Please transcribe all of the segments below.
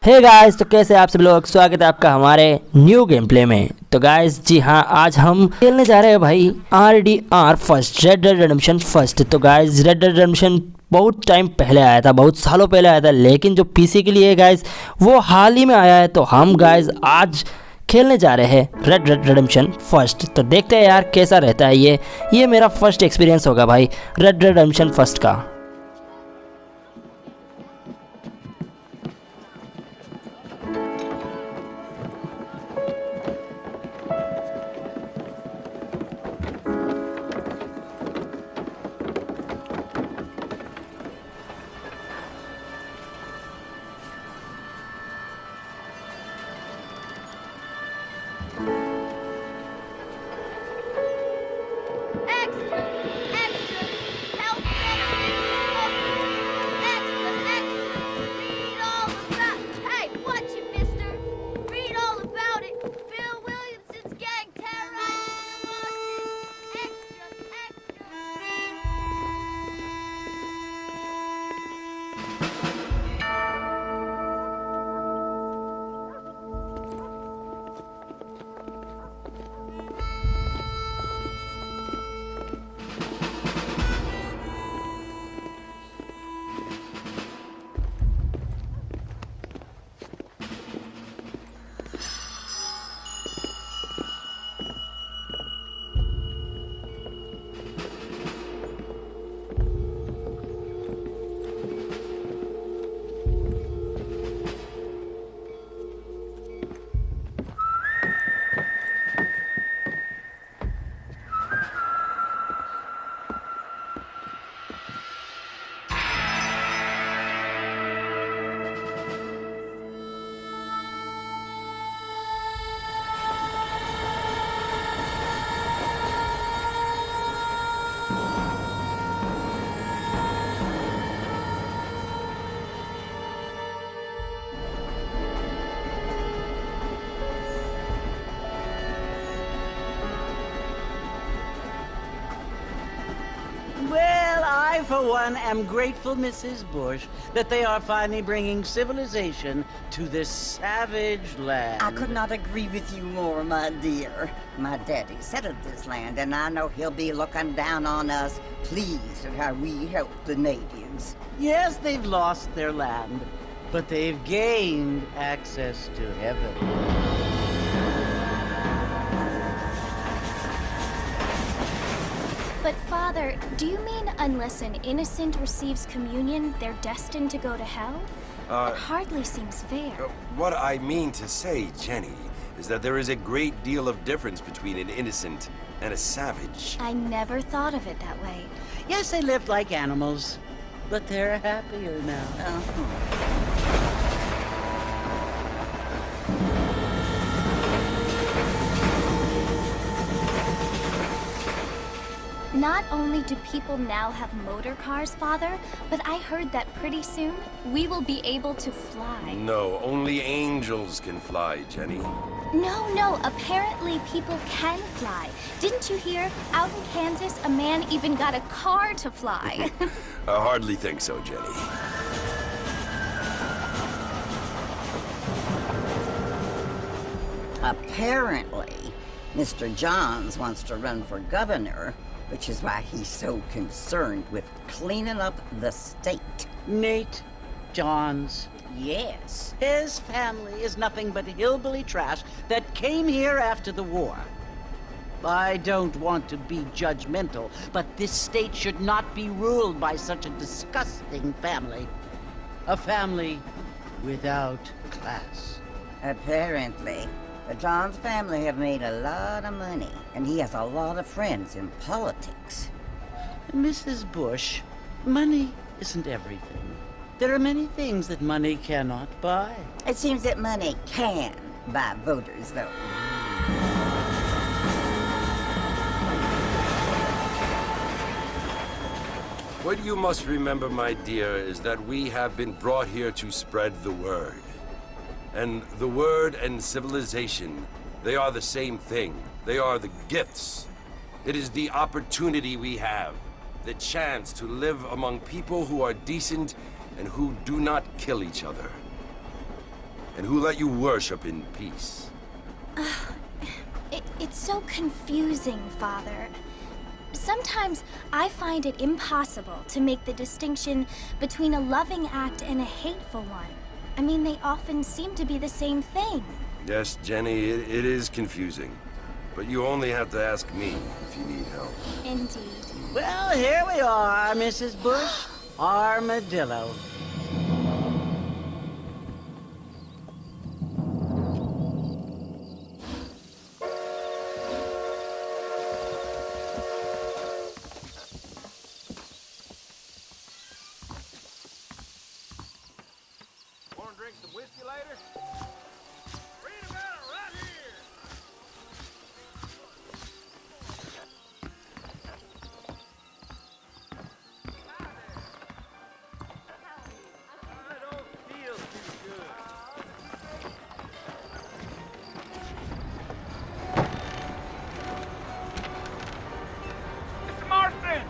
Hey guys, तो कैसे आप सब लोग। स्वागत है आपका हमारे न्यू गेम प्ले में। तो गाइस जी हाँ, आज हम खेलने जा रहे हैं भाई RDR first, red dead redemption first. तो गाइस रेड डेड रिडेम्पशन बहुत टाइम पहले आया था, बहुत सालों पहले आया था, लेकिन जो पीसी के लिए गाइस वो हाल ही में आया है। तो हम गाइस आज खेलने जा रहे हैं रेड डेड रिडेम्पशन फर्स्ट। तो देखते हैं यार कैसा रहता है ये मेरा फर्स्ट एक्सपीरियंस होगा भाई रेड डेड रिडेम्पशन फर्स्ट का। Well, I, for one, am grateful, Mrs. Bush, that they are finally bringing civilization to this savage land. I could not agree with you more, my dear. My daddy settled this land, and I know he'll be looking down on us, pleased at how we help the natives. Yes, they've lost their land, but they've gained access to heaven. But Father, do you mean unless an innocent receives communion, they're destined to go to hell? It hardly seems fair. What I mean to say, Jenny, is that there is a great deal of difference between an innocent and a savage. I never thought of it that way. Yes, they lived like animals, but they're happier now. Not only do people now have motor cars, Father, but I heard that pretty soon we will be able to fly. No, only angels can fly, Jenny. No, apparently people can fly. Didn't you hear? Out in Kansas, a man even got a car to fly. I hardly think so, Jenny. Apparently, Mr. Johns wants to run for governor, which is why he's so concerned with cleaning up the state. Nate Johns. Yes. His family is nothing but hillbilly trash that came here after the war. I don't want to be judgmental, but this state should not be ruled by such a disgusting family. A family without class. Apparently, the Johns family have made a lot of money, and he has a lot of friends in politics. Mrs. Bush, money isn't everything. There are many things that money cannot buy. It seems that money can buy voters, though. What you must remember, my dear, is that we have been brought here to spread the word. And the word and civilization, they are the same thing. They are the gifts. It is the opportunity we have, the chance to live among people who are decent and who do not kill each other. And who let you worship in peace? It's so confusing, Father. Sometimes I find it impossible to make the distinction between a loving act and a hateful one. I mean, they often seem to be the same thing. Yes, Jenny, it is confusing. But you only have to ask me if you need help. Indeed. Well, here we are, Mrs. Bush. Armadillo. Want to drink some whiskey later? Read about it right here. I don't feel too good. Mr. Marston!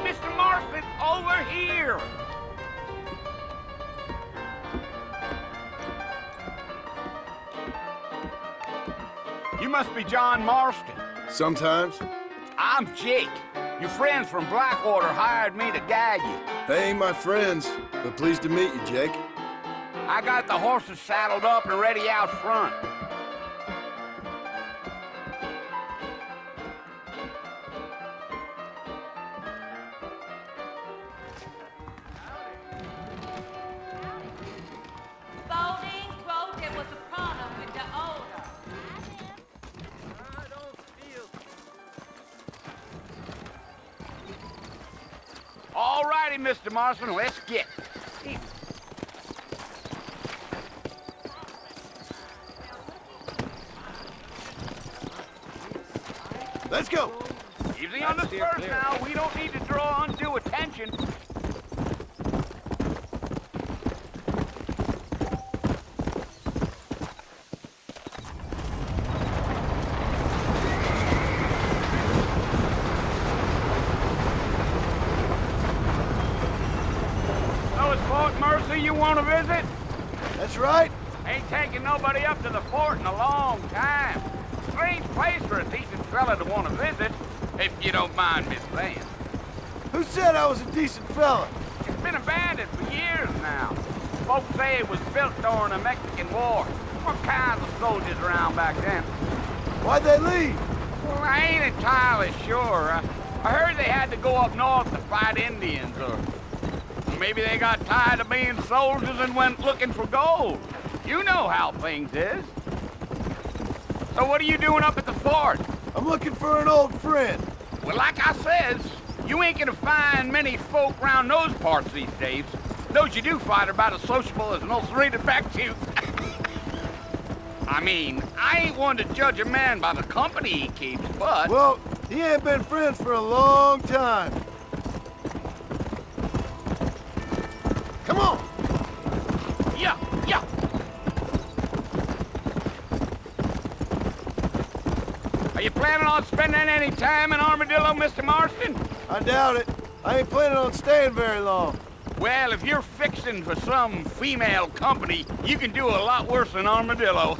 Mr. Marston, over here! You must be John Marston. Sometimes. I'm Jake. Your friends from Blackwater hired me to guide you. They ain't my friends, but pleased to meet you, Jake. I got the horses saddled up and ready out front. Spalding wrote there was a problem with the odor. I don't feel... All righty, Mr. Marston, let's get. Let's go! Easy on the spurs now. We don't need to draw undue attention. So it's Fort Mercy you want to visit? That's right. Ain't taking nobody up to the fort in a long time. Strange place for a decent fella to want to visit, if you don't mind me saying. Who said I was a decent fella? It's been abandoned for years now. Folks say it was built during the Mexican War. What kinds of soldiers around back then? Why'd they leave? Well, I ain't entirely sure. I heard they had to go up north to fight Indians, or maybe they got tired of being soldiers and went looking for gold. You know how things is. So what are you doing up at the fort? I'm looking for an old friend. Well, like I says, you ain't gonna find many folk round those parts these days. Those you do find are about as sociable as an ulcerated back tooth. I mean, I ain't one to judge a man by the company he keeps, but... Well, he ain't been friends for a long time. Come on! Yeah, yeah. Are you planning on spending any time in Armadillo, Mr. Marston? I doubt it. I ain't planning on staying very long. Well, if you're fixing for some female company, you can do a lot worse than Armadillo.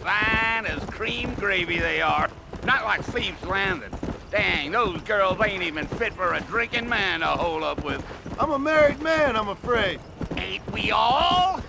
Fine as cream gravy they are. Not like Thieves' Landing. Dang, those girls ain't even fit for a drinking man to hole up with. I'm a married man, I'm afraid. Ain't we all?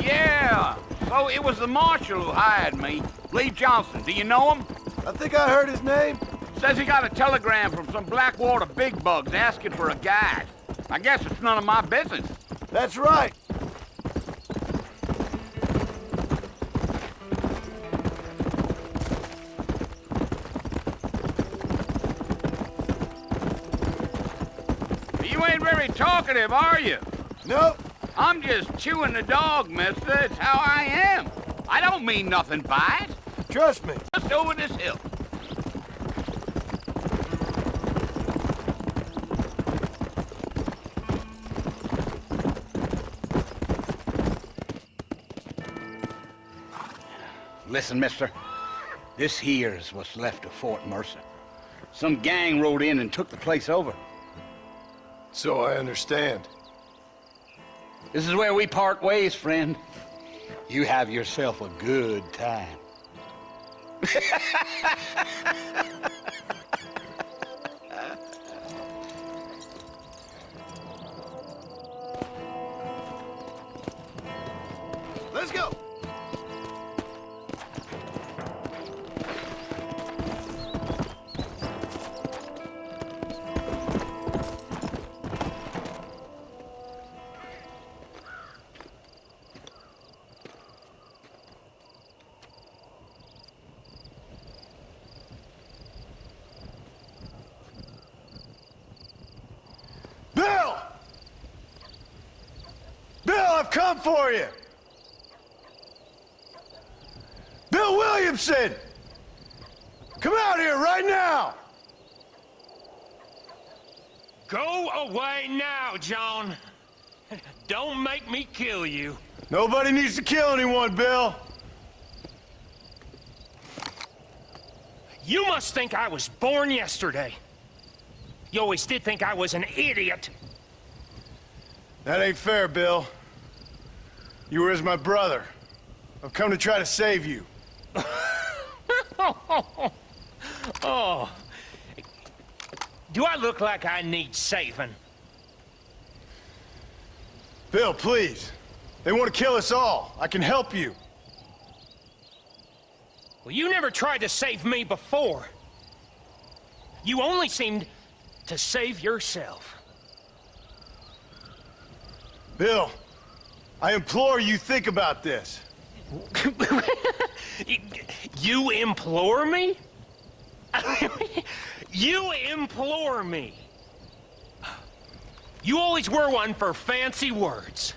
Yeah, so it was the marshal who hired me. Lee Johnson, do you know him? I think I heard his name. Says he got a telegram from some Blackwater big bugs asking for a guide. I guess it's none of my business. That's right. You ain't very talkative, are you? Nope. I'm just chewing the dog, mister. It's how I am. I don't mean nothing by it. Trust me. Just over this hill. Listen, mister. This here's what's left of Fort Mercer. Some gang rode in and took the place over. So I understand. This is where we part ways, friend. You have yourself a good time. Let's go! Bill! Bill, I've come for you! Bill Williamson! Come out here right now! Go away now, John. Don't make me kill you. Nobody needs to kill anyone, Bill. You must think I was born yesterday. You always did think I was an idiot. That ain't fair, Bill. You were as my brother. I've come to try to save you. Oh. Do I look like I need saving? Bill, please. They want to kill us all. I can help you. Well, you never tried to save me before. You only seemed to save yourself. Bill, I implore you think about this. You implore me? You implore me. You always were one for fancy words.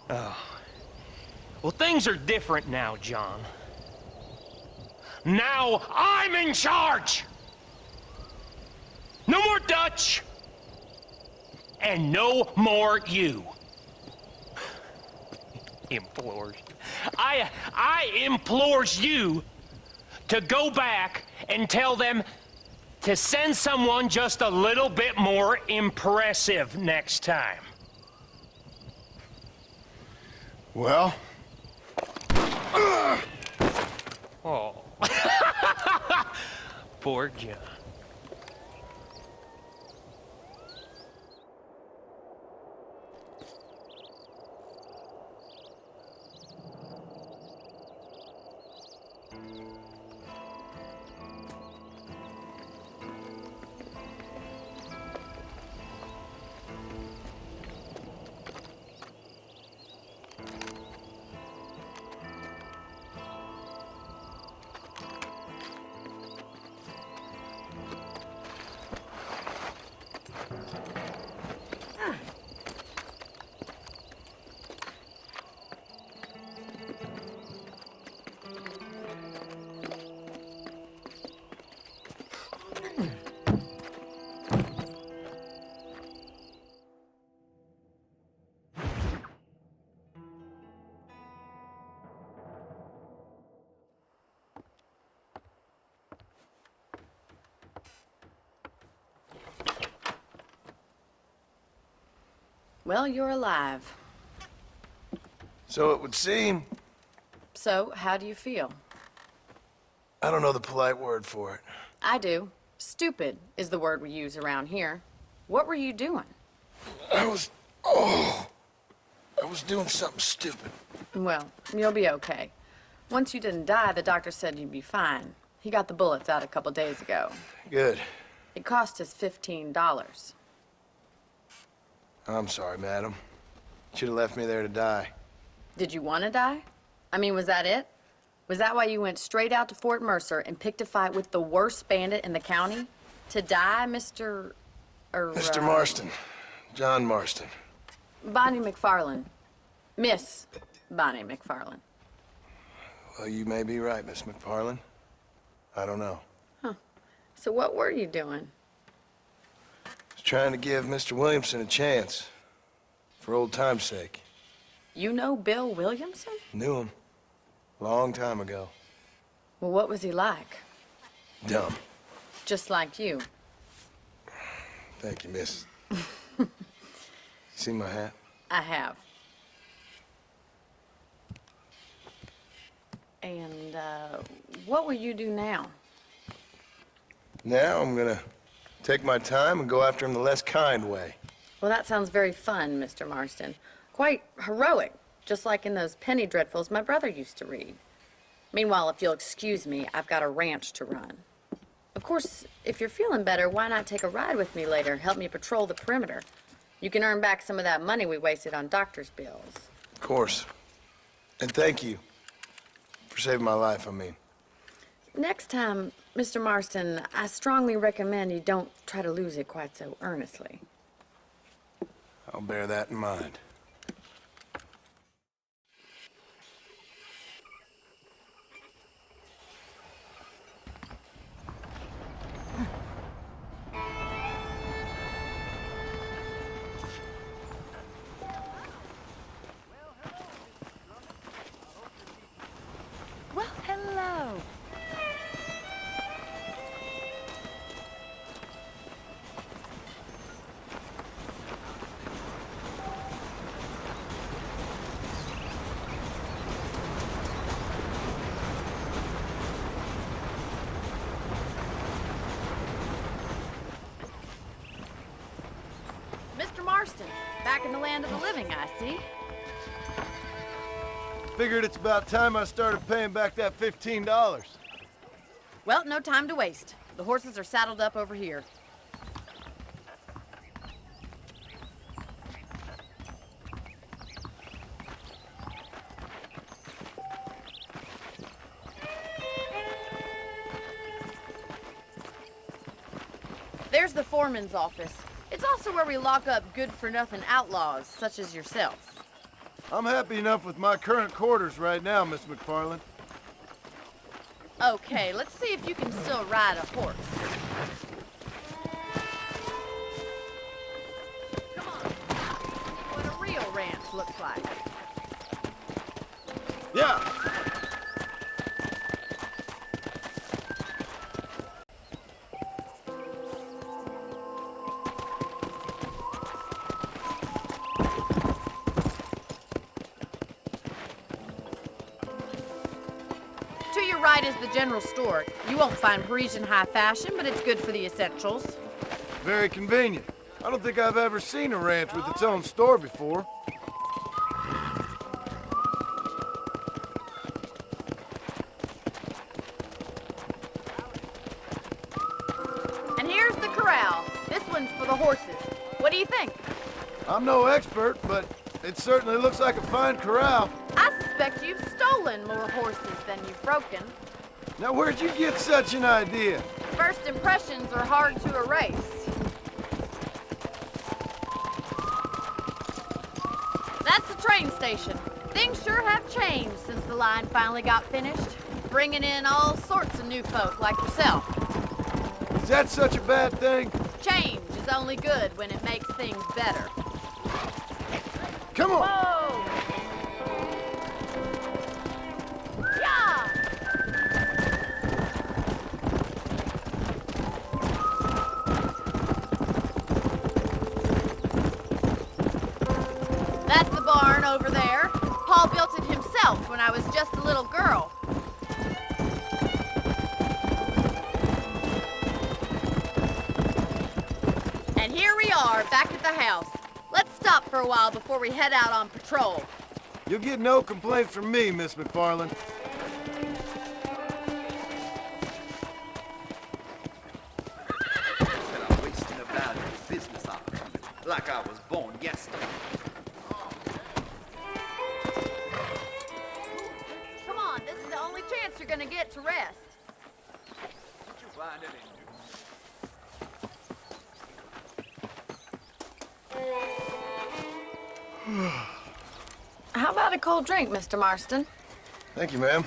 Oh. Well, things are different now, John. Now I'm in charge! No more Dutch! And no more you. Implores. I implores you to go back and tell them to send someone just a little bit more impressive next time. Well? Oh. Poor John. Well, you're alive. So it would seem. So, how do you feel? I don't know the polite word for it. I do. Stupid is the word we use around here. What were you doing? I was doing something stupid. Well, you'll be okay. Once you didn't die, the doctor said you'd be fine. He got the bullets out a couple days ago. Good. It cost us $15. I'm sorry, madam. Should have left me there to die. Did you want to die? I mean, was that it? Was that why you went straight out to Fort Mercer and picked a fight with the worst bandit in the county? To die, Mr. Mr. Marston. John Marston. Bonnie McFarlane. Miss Bonnie McFarlane. Well, you may be right, Miss McFarlane. I don't know. Huh. So what were you doing? Was trying to give Mr. Williamson a chance. For old time's sake. You know Bill Williamson? Knew him. Long time ago. Well, what was he like? Dumb. Just like you. Thank you, miss. See my hat? I have. And, what will you do now? Now I'm gonna take my time and go after him the less kind way. Well, that sounds very fun, Mr. Marston. Quite heroic, just like in those penny dreadfuls my brother used to read. Meanwhile, if you'll excuse me, I've got a ranch to run. Of course, if you're feeling better, why not take a ride with me later? Help me patrol the perimeter. You can earn back some of that money we wasted on doctor's bills. Of course. And thank you for saving my life, I mean. Next time, Mr. Marston, I strongly recommend you don't try to lose it quite so earnestly. I'll bear that in mind. Well, hello. Mr. Marston, back in the land of the living, I see. Figured it's about time I started paying back that $15. Well, no time to waste. The horses are saddled up over here. There's the foreman's office. It's also where we lock up good-for-nothing outlaws, such as yourself. I'm happy enough with my current quarters right now, Miss McFarland. Okay, let's see if you can still ride a horse. Come on. What a real ranch looks like. Yeah. To your right is the general store. You won't find Parisian high fashion, but it's good for the essentials. Very convenient. I don't think I've ever seen a ranch with its own store before. And here's the corral. This one's for the horses. What do you think? I'm no expert, but it certainly looks like a fine corral. I suspect you've stolen more horses than you've broken. Now, where'd you get such an idea? First impressions are hard to erase. That's the train station. Things sure have changed since the line finally got finished, bringing in all sorts of new folk like yourself. Is that such a bad thing? Change is only good when it makes things better. Come on! Whoa! Yeah! That's the barn over there. Paul built it himself when I was just a little girl. And here we are, back at the house. Let's stop for a while before we head out on patrol. You'll get no complaints from me, Miss McFarland. Instead of wasting a valuable business hour, like I was born yesterday. Come on, this is the only chance you're gonna get to rest. Did you find it in How about a cold drink, Mr. Marston? Thank you, ma'am.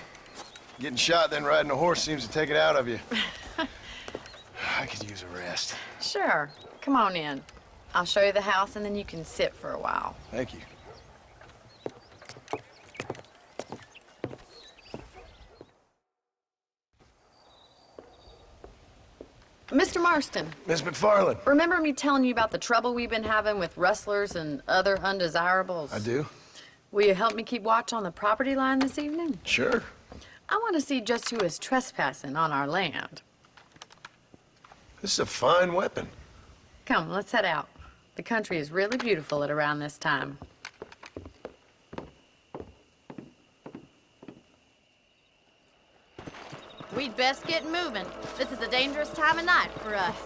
Getting shot, then riding a horse seems to take it out of you. I could use a rest. Sure. Come on in. I'll show you the house, and then you can sit for a while. Thank you. Mr. Marston, Miss McFarland. remember me telling you about the trouble we've been having with rustlers and other undesirables? I do. Will you help me keep watch on the property line this evening? Sure. I want to see just who is trespassing on our land. This is a fine weapon. Come, let's head out. The country is really beautiful at around this time. We'd best get moving. This is a dangerous time of night for us.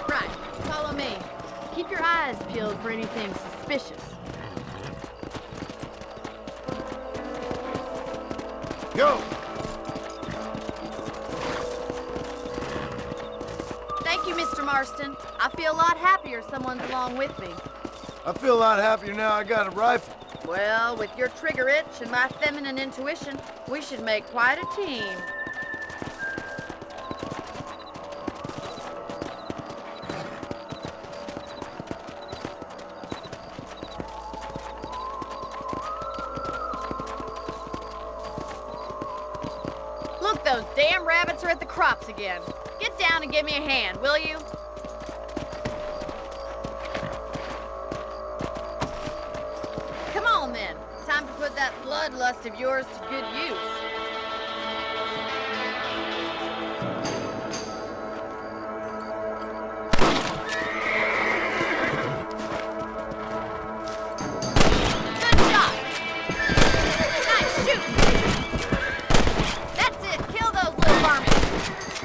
Right, follow me. Keep your eyes peeled for anything suspicious. Go! Thank you, Mr. Marston. I feel a lot happier someone's along with me. I feel a lot happier now I got a rifle. Well, with your trigger itch and my feminine intuition, we should make quite a team. Look, those damn rabbits are at the crops again. Get down and give me a hand, will you? Come on, then. Time to put that bloodlust of yours to good use. Good shot. Nice shooting. That's it. Kill those little varmints.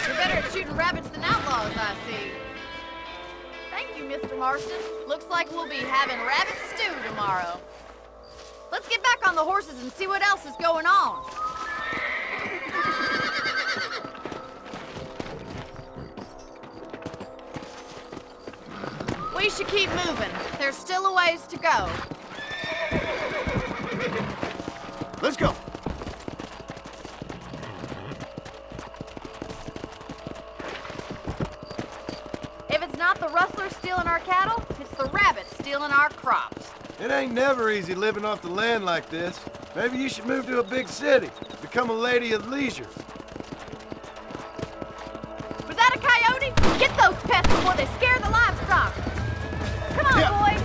You're better at shooting rabbits than outlaws, I see. Thank you, Mr. Marston. Looks like we'll be having rabbit stew tomorrow. Let's get back on the horses and see what else is going on. We should keep moving. There's still a ways to go. Let's go. If it's not the rustlers stealing our cattle, it's the rabbits stealing our crops. It ain't never easy living off the land like this. Maybe you should move to a big city. Become a lady of leisure. Was that a coyote? Get those pests before they scare the livestock. Come on, boys.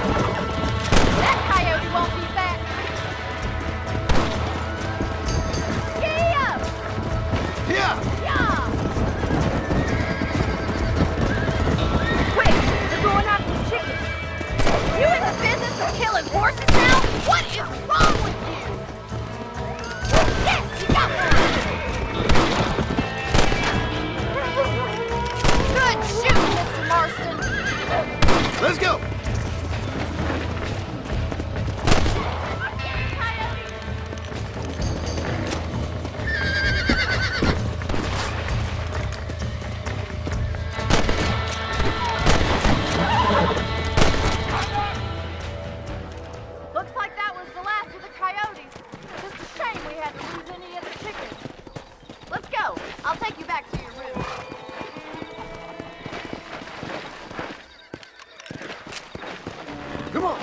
That coyote won't be back. Yeah! Yeah! Yeah! Quick! They're going after the chickens. You in the business of killing horses now? What is wrong with you? Yes, you got one! Good shooting, Mr. Marston. Let's go! Looks like that was the last of the coyotes. Just a shame we had to lose any of the chickens. Let's go. I'll take you back to your room. Come on!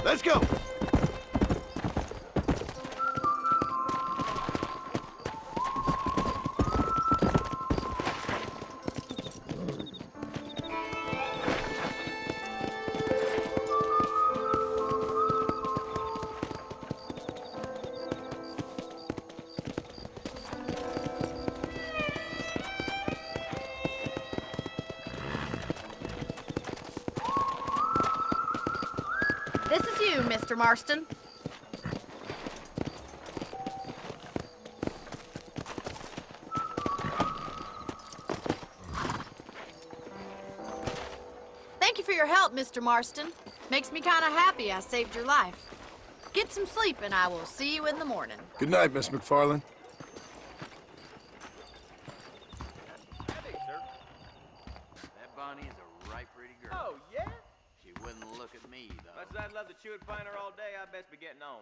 Let's go! This is you, Mr. Marston. Thank you for your help, Mr. Marston. Makes me kind of happy I saved your life. Get some sleep and I will see you in the morning. Good night, Miss McFarland. Hey, sir. That Bonnie is a right pretty girl. Oh, yeah? She wouldn't look at me, though. Much as I'd love to chew it finer all day, I'd best be getting on.